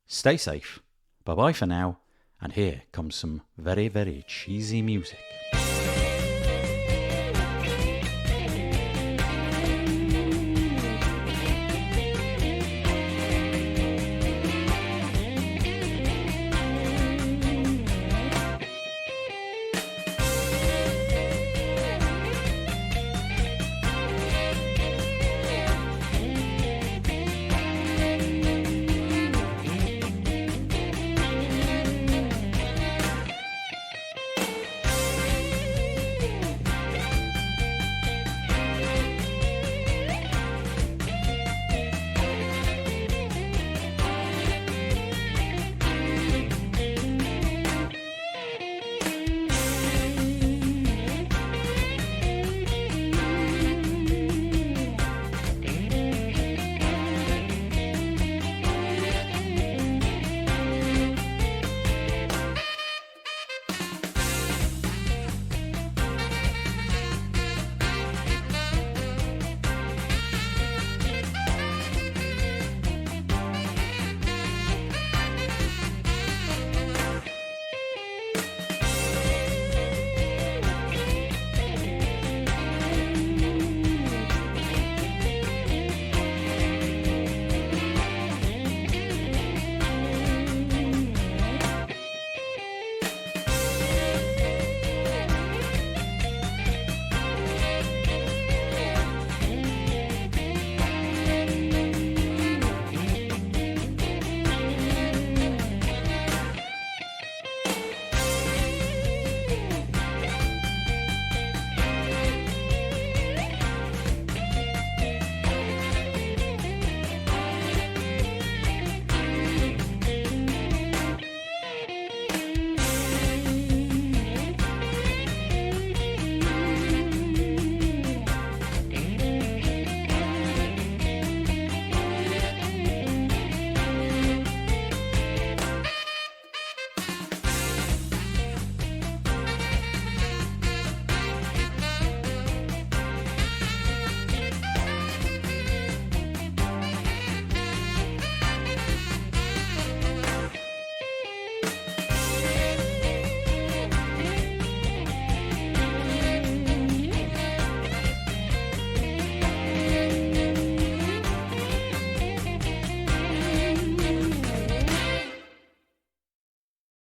Stay safe. Bye-bye for now. And here comes some very, very cheesy music.